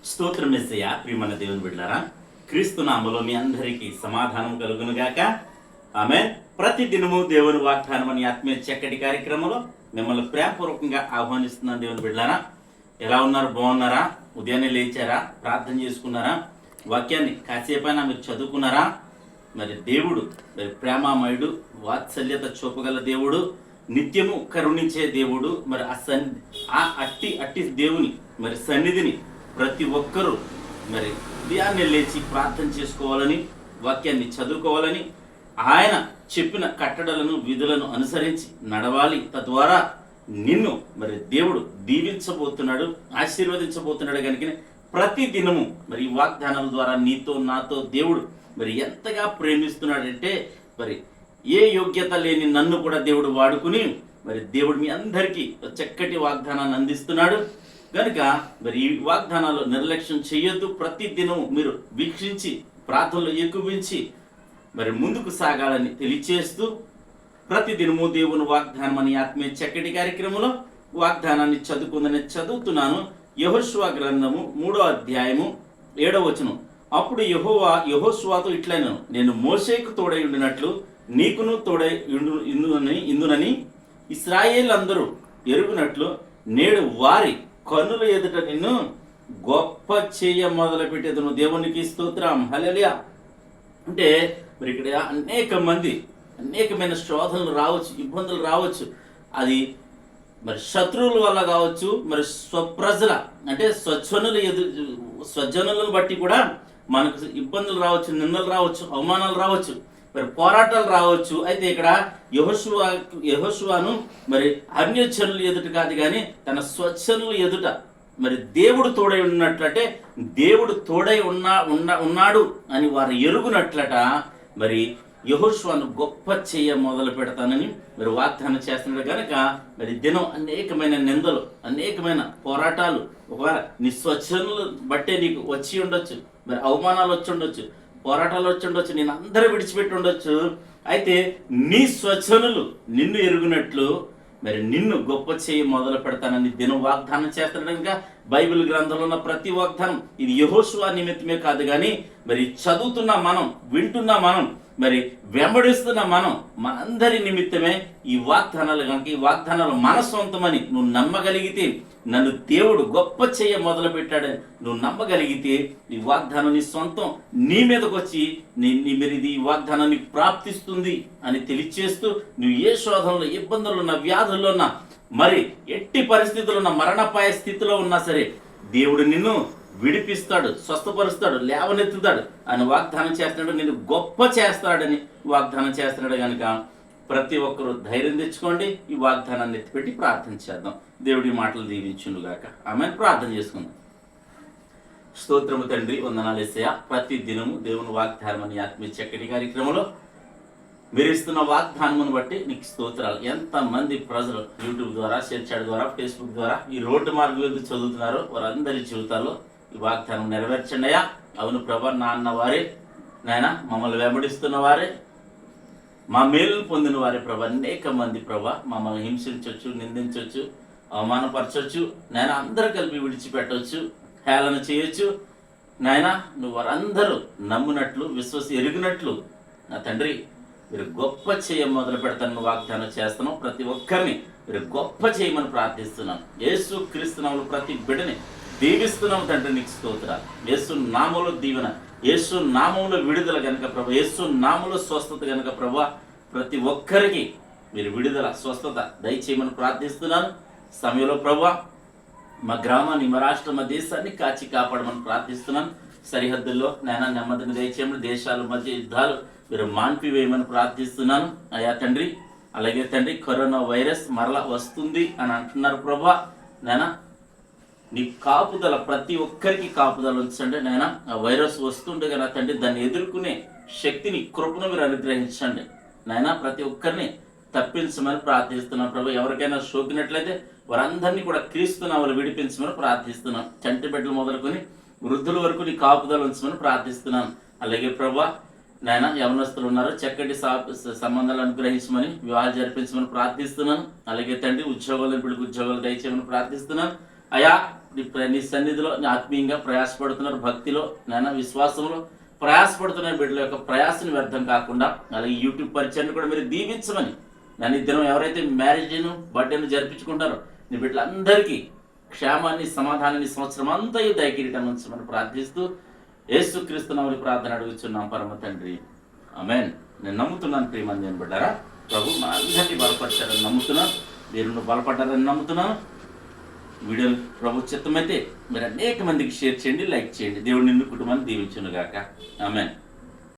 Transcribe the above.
స్తోత్రం యేసయ్యా. ప్రియమైన దేవుని బిడ్డలారా, క్రీస్తు నామములో మీ అందరికీ సమాధానం కలుగును గాక. ఆమేన్. ప్రతి దినము దేవుని వాగ్దానం అనే ఆత్మీయ చక్కటి కార్యక్రమంలో మిమ్మల్ని ప్రేమపూర్వకంగా ఆహ్వానిస్తున్నాను. దేవుని బిడ్డలారా, ఎలా ఉన్నారు? బాగున్నారా? ఉదయాన్నే లేచారా? ప్రార్థన చేసుకున్నారా? వాక్యాన్ని కాసేపైనా మీరు చదువుకున్నారా? మరి దేవుడు మరి ప్రేమామయుడు, వాత్సల్యత చూపగల దేవుడు, నిత్యము కరుణించే దేవుడు. మరి అట్టి దేవుని మరి సన్నిధిని ప్రతి ఒక్కరూ మరి ఉదయాన్నే లేచి ప్రార్థన చేసుకోవాలని, వాక్యాన్ని చదువుకోవాలని, ఆయన చెప్పిన కట్టడలను విధులను అనుసరించి నడవాలి. తద్వారా నిన్ను మరి దేవుడు దీవించబోతున్నాడు, ఆశీర్వదించబోతున్నాడు. కనుక ప్రతి దినము మరి ఈ వాగ్దానాల ద్వారా నీతో నాతో దేవుడు మరి ఎంతగా ప్రేమిస్తున్నాడంటే, మరి ఏ యోగ్యత లేని నన్ను కూడా దేవుడు వాడుకుని మరి దేవుడు మీ అందరికీ చక్కటి వాగ్దానాన్ని అందిస్తున్నాడు. కనుక మరి ఈ వాగ్దానాలు నిర్లక్ష్యం చేయొద్దు. ప్రతి దినము మీరు వీక్షించి ప్రార్థనలో ఎక్కువించి మరి ముందుకు సాగాలని తెలియచేస్తూ, ప్రతి దినము దేవుని వాగ్దానం అని ఆత్మీయ చక్కటి కార్యక్రమంలో వాగ్దానాన్ని చదువుతున్నాను. యెహోషువ గ్రంథము 3వ అధ్యాయము 7వ వచనం. అప్పుడు యెహోషువతో ఇట్లనెను, నేను మోషేకు తోడై ఉండినట్లు నీకును తోడై ఇందునని ఇశ్రాయేలు అందరూ ఎరుగునట్లు నేడు వారి కన్నుల ఎదుట నిన్ను గొప్ప చేయ మొదలు పెట్టేదను. దేవునికి స్తోత్రం, హల్లెలూయా. అంటే మరి ఇక్కడ అనేకమైన శోధనలు రావచ్చు, ఇబ్బందులు రావచ్చు. అది మరి శత్రువుల వల్ల కావచ్చు, మరి స్వప్రజల అంటే స్వజనులను బట్టి కూడా మనకు ఇబ్బందులు రావచ్చు, నిందలు రావచ్చు, అవమానాలు రావచ్చు, మరి పోరాటాలు రావచ్చు. అయితే ఇక్కడ యెహోషువను మరి అన్యజనుల ఎదుట కాదు కానీ తన స్వజనుల ఎదుట మరి దేవుడు తోడై ఉన్నట్లంటే దేవుడు తోడై ఉన్నాడు అని వారు ఎరుగునట్లట. మరి యెహోషువను గొప్ప చేయ మొదలు పెడతానని మరి వాగ్దానం చేస్తున్నాడు. కనుక మరి దినం అనేకమైన నిందలు, అనేకమైన పోరాటాలు, ఒకవేళ నీ స్వజనులు బట్టే నీకు వచ్చి ఉండొచ్చు, మరి అవమానాలు వచ్చి ఉండొచ్చు, పోరాటాలు వచ్చి ఉండొచ్చు, నేను అందరూ విడిచిపెట్టి ఉండొచ్చు. అయితే నీ స్వజనులు నిన్ను ఎరుగునట్లు మరి నిన్ను గొప్ప చేయి మొదలు పెడతానని దినం వాగ్దానం చేస్తున్నాడు. కనుక బైబిల్ గ్రంథంలో ఉన్న ప్రతి వాగ్దానం ఇది యెహోషువ నిమిత్తమే కాదు కానీ మరి చదువుతున్న మనం, వింటున్న మనం, మరి వెంబడిస్తున్న మనందరి నిమిత్తమే ఈ వాగ్దానాలు. కనుక ఈ వాగ్దానాలు మన సొంతమని నువ్వు నమ్మగలిగితే, నన్ను దేవుడు గొప్ప చేయ మొదలు పెట్టాడని నువ్వు నమ్మగలిగితే ఈ వాగ్దానం నీ సొంతం, నీ మీదకి వచ్చి ఇది ఈ వాగ్దానాన్ని ప్రాప్తిస్తుంది అని తెలియచేస్తూ, నువ్వు ఏ శోధనలో, ఇబ్బందులు ఉన్న, వ్యాధుల్లో ఉన్నా, మరి ఎట్టి పరిస్థితుల్లో ఉన్న, మరణపాయ స్థితిలో ఉన్నా సరే దేవుడు నిన్ను విడిపిస్తాడు, స్వస్థపరుస్తాడు, లేవనెత్తుతాడు అని వాగ్దానం చేస్తున్నాడు. నేను గొప్ప చేస్తాడని వాగ్దానం చేస్తున్నాడు. కనుక ప్రతి ఒక్కరూ ధైర్యం తెచ్చుకోండి. ఈ వాగ్దానాన్ని ఎత్తిపెట్టి ప్రార్థన చేద్దాం. దేవుడి మాటలు దీవించునుగాక. ఆమెను ప్రార్థన చేసుకుందాం. స్తోత్రము తండ్రి, వందనాలు యేసయ్యా. ప్రతి దినము దేవుని వాగ్దానం అని ఆత్మీయ చక్కటి కార్యక్రమంలో మీరు ఇస్తున్న వాగ్దానమును బట్టి నీకు స్తోత్రాలు. ఎంతమంది ప్రజలు యూట్యూబ్ ద్వారా, షేర్ చాట్ ద్వారా, ఫేస్బుక్ ద్వారా ఈ రోడ్డు మార్గం ఎందుకు చదువుతున్నారో వారందరి జీవితాల్లో ఈ వాగ్దానం నెరవేర్చండి అయ్యా. అవును ప్రభా, నాన్న వారే నాయన మమ్మల్ని వెంబడిస్తున్న వారే, మా మేలు పొందిన వారే ప్రభా. అనేక మంది ప్రభా మమ్మల్ని హింసించవచ్చు, నిందించవచ్చు, అవమానపరచవచ్చు నాయన. అందరూ కలిపి విడిచిపెట్టవచ్చు, హేళన చేయొచ్చు నాయన. నువ్వు వారందరూ నమ్మునట్లు, ఎరిగినట్లు నా తండ్రి మీరు గొప్ప చేయ మొదలు పెడతాను వాగ్దానం చేస్తున్నాం. ప్రతి ఒక్కరిని మీరు గొప్ప చేయమని ప్రార్థిస్తున్నాం. యేసు క్రీస్తు నామములో ప్రతి బిడ్డని దీవిస్తున్నాం తండ్రి, నీకు స్తోత్రాలు. యేసు నామములో దీవెన, యేసు నామములో విడుదల కనుక ప్రభు, యేసు నామములో స్వస్థత కనుక ప్రభు, ప్రతి ఒక్కరికి మీరు విడుదల, స్వస్థత దయచేయమని ప్రార్థిస్తున్నాను. సమయంలో ప్రభు మా గ్రామాన్ని, మా రాష్ట్రం, మా దేశాన్ని కాచి కాపాడమని ప్రార్థిస్తున్నాను. సరిహద్దుల్లో నాయన నెమ్మదిని దయచేయమని, దేశాల మధ్య యుద్ధాలు మీరు మాన్పివేయమని ప్రార్థిస్తున్నాను అయ్యా తండ్రి. అలాగే తండ్రి, కరోనా వైరస్ మరలా వస్తుంది అని అంటున్నారు ప్రభా. నాయన నీ కాపుదల, ప్రతి ఒక్కరికి కాపుదల ఉంచండి నాయన. ఆ వైరస్ వస్తుండగా నా తండ్రి దాన్ని ఎదుర్కొనే శక్తిని, కృపను మీరు అనుగ్రహించండి నాయన. ప్రతి ఒక్కరిని తప్పించమని ప్రార్థిస్తున్నాం ప్రభు. ఎవరికైనా సోకినట్లయితే వారందరినీ కూడా క్రీస్తు నామములో విడిపించమని ప్రార్థిస్తున్నాం. చంటి బిడ్డలు మొదలుకొని వృద్ధుల వరకు నీ కాపుదల ఉంచమని ప్రార్థిస్తున్నాను. అలాగే ప్రభా నాయన, యవనస్తులు ఉన్నారు, చక్కటి సంబంధాలు అనుగ్రహించమని, వివాహాలు జరిపించమని ప్రార్థిస్తున్నాను. అలాగే తండ్రి, ఉద్యోగాలు, ఇప్పుడు ఉద్యోగాలు దయచేయమని ప్రార్థిస్తున్నాను. అయా నీ సన్నిధిలో ఆత్మీయంగా ప్రయాసపడుతున్నారు, భక్తిలో నాయన విశ్వాసంలో ప్రయాసపడుతున్న బిడ్డల యొక్క ప్రయాసను వ్యర్థం కాకుండా, అలాగే యూట్యూబ్ పరిచయాన్ని కూడా మీరు దీవించమని, నన్ను దినం ఎవరైతే మ్యారేజ్ను బర్త్డేను జరిపించుకుంటారో నీ బిడ్డలందరికీ క్షేమాన్ని సమాధానాన్ని సంవత్సరం అంతా దయకిరీటం ఉంచమని ప్రార్థిస్తూ యేసుక్రీస్తు నామములో ప్రార్థన అడుగుచున్నాం పరమ తండ్రి, ఆమేన్. నేను నమ్ముతున్నాను ప్రియమంది అని బిడ్డారా, ప్రభు మన అందరినీ బలపరిచారని నమ్ముతున్నాను, మీరు బలపడ్డారని నమ్ముతున్నాను. వీడియోలు ప్రభు చిత్తమైతే మీరు అనేక మందికి షేర్ చేయండి, లైక్ చేయండి. దేవుడు నిన్ను కుటుంబాన్ని దీవించును గాక, ఆమేన్.